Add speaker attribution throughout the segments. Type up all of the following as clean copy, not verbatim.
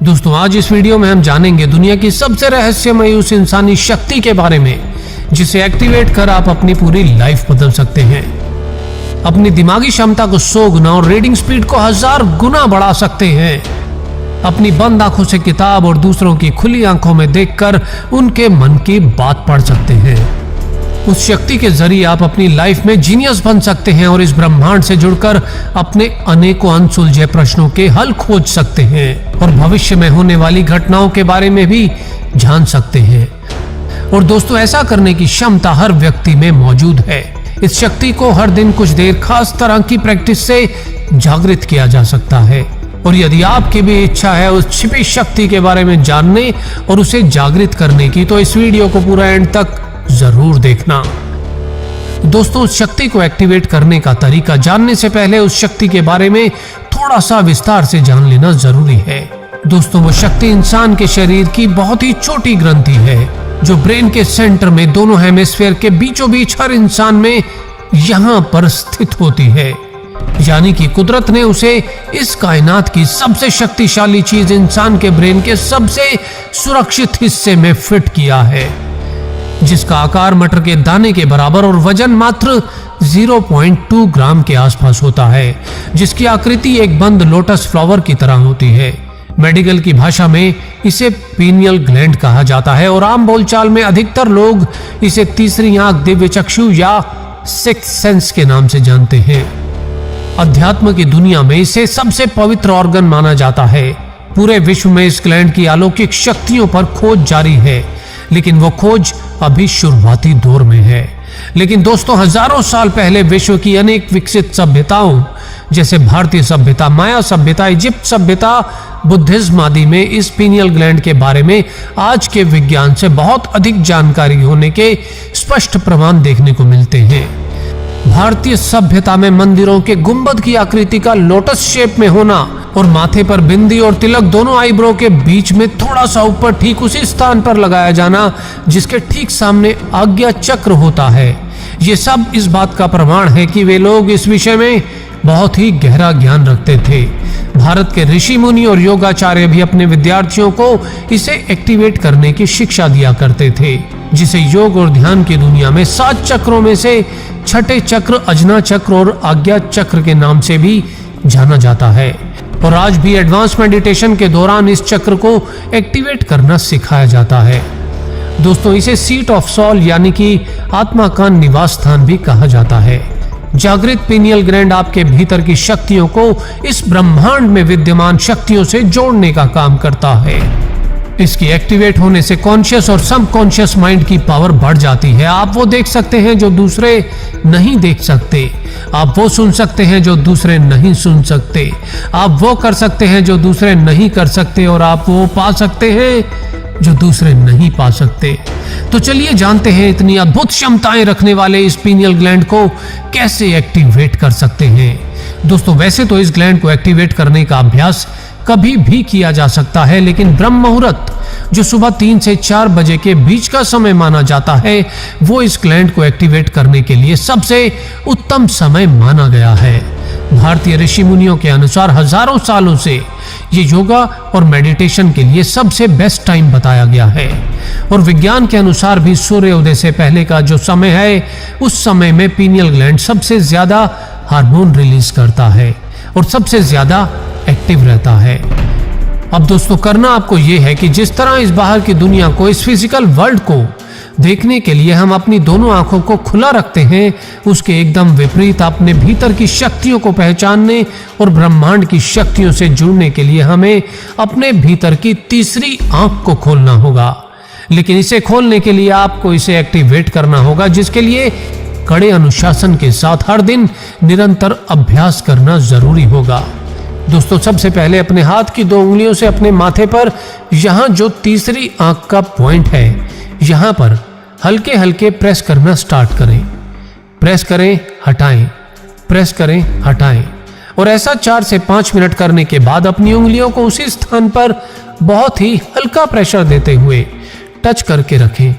Speaker 1: दोस्तों आज इस वीडियो में हम जानेंगे दुनिया की सबसे रहस्यमयी उस इंसानी शक्ति के बारे में जिसे एक्टिवेट कर आप अपनी पूरी लाइफ बदल सकते हैं। अपनी दिमागी क्षमता को 100 गुना और रीडिंग स्पीड को 1000 गुना बढ़ा सकते हैं। अपनी बंद आंखों से किताब और दूसरों की खुली आंखों में देखकर उनके मन की बात पढ़ सकते हैं। उस शक्ति के जरिए आप अपनी लाइफ में जीनियस बन सकते हैं और इस ब्रह्मांड से जुड़कर अपने अनेकों अनसुलझे प्रश्नों के हल खोज सकते हैं और भविष्य में होने वाली घटनाओं के बारे में भी जान सकते हैं। और दोस्तों ऐसा करने की क्षमता हर व्यक्ति में मौजूद है। इस शक्ति को हर दिन कुछ देर खास तरह की प्रैक्टिस से जागृत किया जा सकता है। और यदि आपकी भी इच्छा है उस छिपी शक्ति के बारे में जानने और उसे जागृत करने की, तो इस वीडियो को पूरा एंड तक जरूर देखना। दोस्तों उस शक्ति को एक्टिवेट करने का तरीका जानने से पहले उस शक्ति के बारे में थोड़ा सा विस्तार से जान लेना जरूरी है। दोस्तों वो शक्ति इंसान के शरीर की बहुत ही छोटी ग्रंथि है जो ब्रेन के सेंटर में दोनों हेमिस्फीयर के बीचों बीच हर इंसान में यहां पर स्थित होती है। यानी कि कुदरत ने उसे इस कायनात की सबसे शक्तिशाली चीज इंसान के ब्रेन के सबसे सुरक्षित हिस्से में फिट किया है, जिसका आकार मटर के दाने के बराबर और वजन मात्र 0.2 ग्राम के आसपास होता है, जिसकी आकृति एक बंद लोटस फ्लावर की तरह होती है। मेडिकल की भाषा में इसे पीनियल ग्लैंड कहा जाता है और आम बोलचाल में अधिकतर लोग इसे तीसरी आंख, दिव्य चक्षु या सिक्स्थ सेंस के नाम से जानते हैं। अध्यात्म की दुनिया में इसे सबसे पवित्र ऑर्गन माना जाता है। पूरे विश्व में इस ग्लैंड की अलौकिक शक्तियों पर खोज जारी है, लेकिन वो खोज अभी शुरुआती दौर में है। लेकिन दोस्तों हजारों साल पहले विश्व की अनेक विकसित सभ्यताओं जैसे भारतीय सभ्यता, माया सभ्यता, इजिप्ट सभ्यता, बुद्धिज्म आदि में इस पीनियल ग्लैंड के बारे में आज के विज्ञान से बहुत अधिक जानकारी होने के स्पष्ट प्रमाण देखने को मिलते हैं। भारतीय सभ्यता में मंदिरों के गुंबद की आकृति का लोटस शेप में होना और माथे पर बिंदी और तिलक दोनों आईब्रो के बीच में थोड़ा सा ऊपर ठीक उसी स्थान पर लगाया जाना जिसके ठीक सामने आज्ञा चक्र होता है, ये सब इस बात का प्रमाण है कि वे लोग इस विषय में बहुत ही गहरा ज्ञान रखते थे। भारत के ऋषि मुनि और योगाचार्य भी अपने विद्यार्थियों को इसे एक्टिवेट करने की शिक्षा दिया करते थे, जिसे योग और ध्यान की दुनिया में 7 चक्रों में से छठे चक्र अजना चक्र और आज्ञा चक्र के नाम से भी जाना जाता है। और आज भी एडवांस मेडिटेशन के दौरान इस चक्र को एक्टिवेट करना सिखाया जाता है। दोस्तों इसे सीट ऑफ सोल यानी कि आत्मा का निवास स्थान भी कहा जाता है। जागृत पीनियल ग्लैंड आपके भीतर की शक्तियों को इस ब्रह्मांड में विद्यमान शक्तियों से जोड़ने का काम करता है। इसकी एक्टिवेट होने से कॉन्शियस और सबकॉन्शियस माइंड की पावर बढ़ जाती है। आप वो देख सकते हैं जो दूसरे नहीं देख सकते, आप वो सुन सकते हैं जो दूसरे नहीं सुन सकते, आप वो कर सकते हैं जो दूसरे नहीं कर सकते, और आप वो पा सकते हैं जो दूसरे नहीं पा सकते। तो चलिए जानते हैं इतनी अद्भुत क्षमताएं रखने वाले इस पीनियल ग्लैंड को कैसे एक्टिवेट कर सकते हैं। दोस्तों वैसे तो इस ग्लैंड को एक्टिवेट करने का अभ्यास कभी भी किया जा सकता है, लेकिन ब्रह्म मुहूर्त जो सुबह 3 से 4 बजे के बीच का समय माना जाता है वो इस ग्लैंड को एक्टिवेट करने के लिए सबसे उत्तम समय माना गया है। भारतीय ऋषि मुनियों के अनुसार हजारों सालों से ये योगा और मेडिटेशन के लिए सबसे बेस्ट टाइम बताया गया है। और विज्ञान के अनुसार भी सूर्योदय से पहले का जो समय है उस समय में पीनियल ग्लैंड सबसे ज्यादा हार्मोन रिलीज करता है और सबसे ज्यादा एक्टिव रहता है। अब दोस्तों करना आपको यह है कि जिस तरह इस बाहर की दुनिया को, इस फिजिकल वर्ल्ड को देखने के लिए हम अपनी दोनों आंखों को खुला रखते हैं, उसके एकदम विपरीत अपने भीतर की शक्तियों को पहचानने और ब्रह्मांड की शक्तियों से जुड़ने के लिए हमें अपने भीतर की तीसरी आंख को खोलना होगा। लेकिन इसे खोलने के लिए आपको इसे एक्टिवेट करना होगा, जिसके लिए कड़े अनुशासन के साथ हर दिन निरंतर अभ्यास करना जरूरी होगा। दोस्तों सबसे पहले अपने हाथ की 2 उंगलियों से अपने माथे पर यहां जो तीसरी आंख का पॉइंट है यहां पर हल्के हल्के प्रेस करना स्टार्ट करें। प्रेस करें, हटाएं, प्रेस करें, हटाएं। और ऐसा 4 से 5 मिनट करने के बाद अपनी उंगलियों को उसी स्थान पर बहुत ही हल्का प्रेशर देते हुए टच करके रखें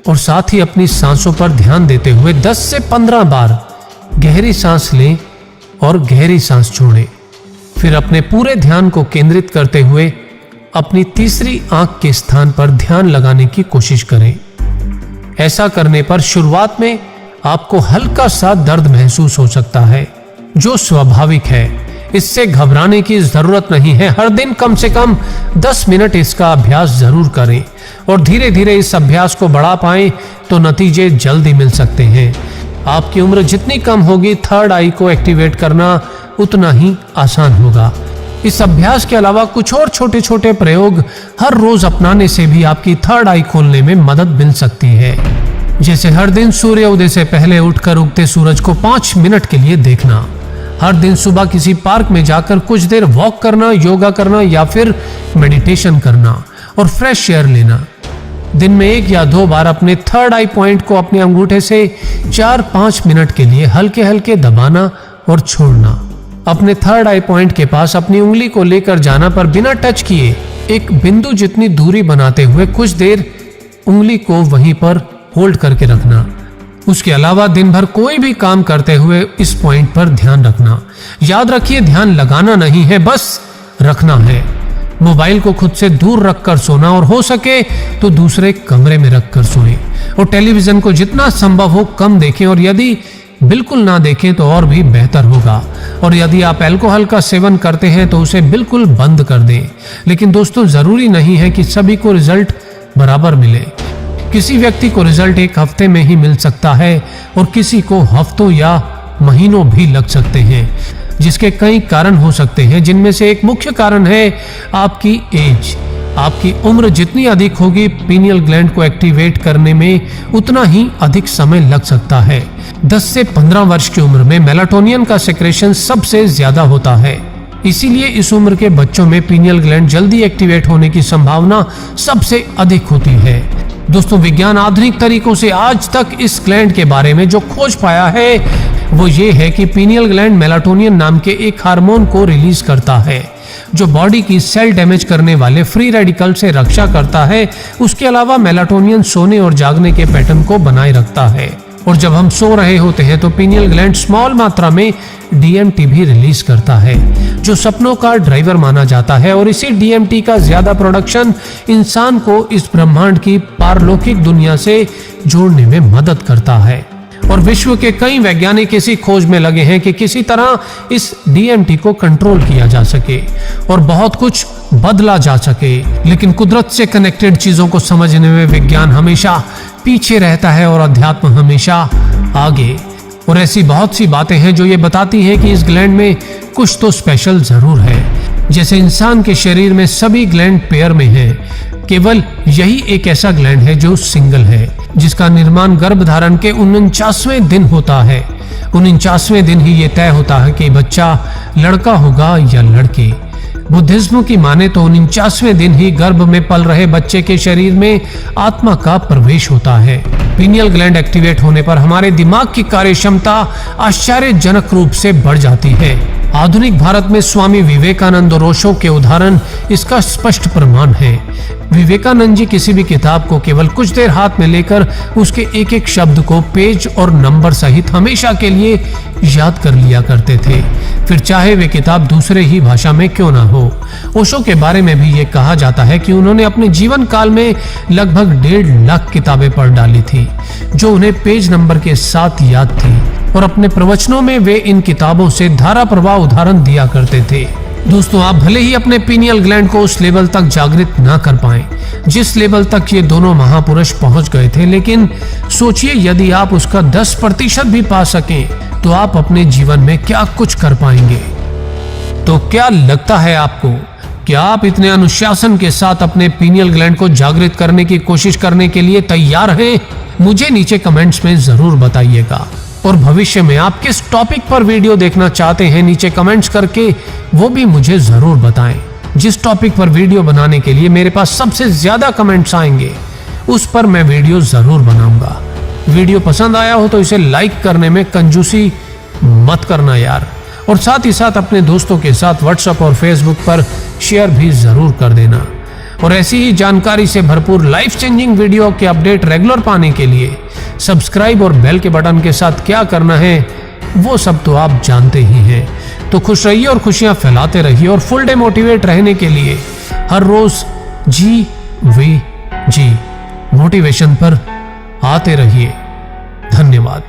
Speaker 1: और साथ ही अपनी सांसों पर ध्यान देते हुए 10 से 15 बार गहरी सांस लें और गहरी सांस छोड़ें। फिर अपने पूरे ध्यान को केंद्रित करते हुए अपनी तीसरी आंख के स्थान पर ध्यान लगाने की कोशिश करें। ऐसा करने पर शुरुआत में आपको हल्का सा दर्द महसूस हो सकता है, जो स्वाभाविक है। इससे घबराने की जरूरत नहीं है। हर दिन कम से कम 10 मिनट इसका अभ्यास जरूर करें और धीरे धीरे इस अभ्यास को बढ़ा पाएं तो नतीजे जल्दी मिल सकते हैं। आपकी उम्र जितनी कम होगी, थर्ड आई को एक्टिवेट करना उतना ही आसान होगा। इस अभ्यास के अलावा कुछ और छोटे छोटे प्रयोग हर रोज अपनाने से भी आपकी थर्ड आई खोलने में मदद मिल सकती है। जैसे हर दिन सूर्य उदय से पहले उठकर उगते सूरज को 5 मिनट के लिए देखना, हर दिन सुबह किसी पार्क में जाकर कुछ देर वॉक करना, योगा करना या फिर मेडिटेशन करना और फ्रेश एयर लेना। दिन में 1 या 2 बार अपने थर्ड आई पॉइंट को अपने अंगूठे से 4-5 मिनट के लिए हल्के हल्के दबाना और छोड़ना। अपने थर्ड आई पॉइंट के पास अपनी उंगली को लेकर जाना, पर बिना टच किए एक बिंदु जितनी दूरी बनाते हुए कुछ देर उंगली को वहीं पर होल्ड करके रखना। उसके अलावा दिन भर कोई भी काम करते हुए इस पॉइंट पर ध्यान रखना। याद रखिए, ध्यान लगाना नहीं है, बस रखना है। मोबाइल को खुद से दूर रखकर सोना और हो सके तो दूसरे कमरे में रखकर सोएं और टेलीविजन को जितना संभव हो कम देखें और यदि बिल्कुल ना देखें तो और भी बेहतर होगा। और यदि आप अल्कोहल का सेवन करते हैं तो उसे बिल्कुल बंद कर दें। लेकिन दोस्तों, जरूरी नहीं है कि सभी को रिजल्ट बराबर मिले। किसी व्यक्ति को रिजल्ट 1 हफ्ते में ही मिल सकता है और किसी को हफ्तों या महीनों भी लग सकते हैं, जिसके कई कारण हो सकते हैं, जिनमें से एक मुख्य कारण है आपकी एज। आपकी उम्र जितनी अधिक होगी, पीनियल ग्लैंड को एक्टिवेट करने में उतना ही अधिक समय लग सकता है। 10 से 15 वर्ष की उम्र में मेलाटोनिन का सेक्रेशन सबसे ज्यादा होता है। इसीलिए इस उम्र के बच्चों में पीनियल ग्लैंड जल्दी एक्टिवेट होने की संभावना सबसे अधिक होती है। दोस्तों, विज्ञान आधुनिक तरीकों से आज तक इस ग्लैंड के बारे में जो खोज पाया है वो ये है कि पीनियल ग्लैंड मेलाटोनिन नाम के एक हार्मोन को रिलीज करता है, जो बॉडी की सेल डैमेज करने वाले फ्री रेडिकल से रक्षा करता है। उसके अलावा मेलाटोनिन सोने और जागने के पैटर्न को बनाए रखता है और जब हम सो रहे होते हैं तो पीनियल ग्लैंड स्मॉल मात्रा में डीएमटी भी रिलीज करता है, जो सपनों का ड्राइवर माना जाता है। और इसी डीएमटी का ज्यादा प्रोडक्शन इंसान को इस ब्रह्मांड की पारलौकिक दुनिया से जोड़ने में मदद करता है। और विश्व के कई वैज्ञानिक इसी खोज में लगे हैं कि किसी तरह इस डीएमटी को कंट्रोल किया जा सके और बहुत कुछ बदला जा सके। लेकिन कुदरत से कनेक्टेड चीजों को समझने में विज्ञान हमेशा पीछे रहता है और अध्यात्म हमेशा आगे। और ऐसी बहुत सी बातें हैं जो ये बताती हैं कि इस ग्लैंड में कुछ तो स्पेशल जरूर है। जैसे इंसान के शरीर में सभी ग्लैंड पेयर में है, केवल यही एक ऐसा ग्लैंड है जो सिंगल है, जिसका निर्माण गर्भधारण के 49वें दिन होता है। 49वें दिन ही ये तय होता है कि बच्चा लड़का होगा या लड़की। बुद्धिज्म की माने तो 49वें दिन ही गर्भ में पल रहे बच्चे के शरीर में आत्मा का प्रवेश होता है। पीनियल ग्लैंड एक्टिवेट होने पर हमारे दिमाग की कार्य क्षमता आश्चर्यजनक रूप से बढ़ जाती है। आधुनिक भारत में स्वामी विवेकानंद और ओशो के उदाहरण इसका स्पष्ट प्रमाण है। विवेकानंद जी किसी भी किताब को केवल कुछ देर हाथ में लेकर उसके एक एक शब्द को पेज और नंबर सहित हमेशा के लिए याद कर लिया करते थे, फिर चाहे वे किताब दूसरे ही भाषा में क्यों ना हो। ओशो के बारे में भी ये कहा जाता है कि उन्होंने अपने जीवन काल में लगभग 1.5 लाख किताबें पढ़ डाली थी, जो उन्हें पेज नंबर के साथ याद थी। और अपने प्रवचनों में वे इन किताबों से धारा प्रवाह उदाहरण दिया करते थे। दोस्तों, आप भले ही अपने पीनियल ग्लैंड को उस लेवल तक जागृत ना कर पाएं जिस लेवल तक ये दोनों महापुरुष पहुंच गए थे, लेकिन सोचिए यदि आप उसका 10% भी पा सकें तो आप अपने जीवन में क्या कुछ कर पाएंगे। तो क्या लगता है आपको, क्या आप इतने अनुशासन के साथ अपने पीनियल ग्लैंड को जागृत करने की कोशिश करने के लिए तैयार हैं? मुझे नीचे कमेंट्स में जरूर बताइएगा। और भविष्य में आप किस टॉपिक पर वीडियो देखना चाहते हैं, नीचे कमेंट्स करके वो भी मुझे जरूर बताएं। जिस टॉपिक पर वीडियो बनाने के लिए मेरे पास सबसे ज्यादा कमेंट्स आएंगे उस पर मैं वीडियो जरूर बनाऊंगा। वीडियो पसंद आया हो तो इसे लाइक करने में कंजूसी मत करना यार, और साथ ही साथ अपने दोस्तों के साथ व्हाट्सएप और फेसबुक पर शेयर भी जरूर कर देना। और ऐसी ही जानकारी से भरपूर लाइफ चेंजिंग वीडियो के अपडेट रेगुलर पाने के लिए सब्सक्राइब और बेल के बटन के साथ क्या करना है वो सब तो आप जानते ही हैं। तो खुश रहिए और खुशियां फैलाते रहिए, और फुल डे मोटिवेट रहने के लिए हर रोज जी वे जी मोटिवेशन पर आते रहिए। धन्यवाद।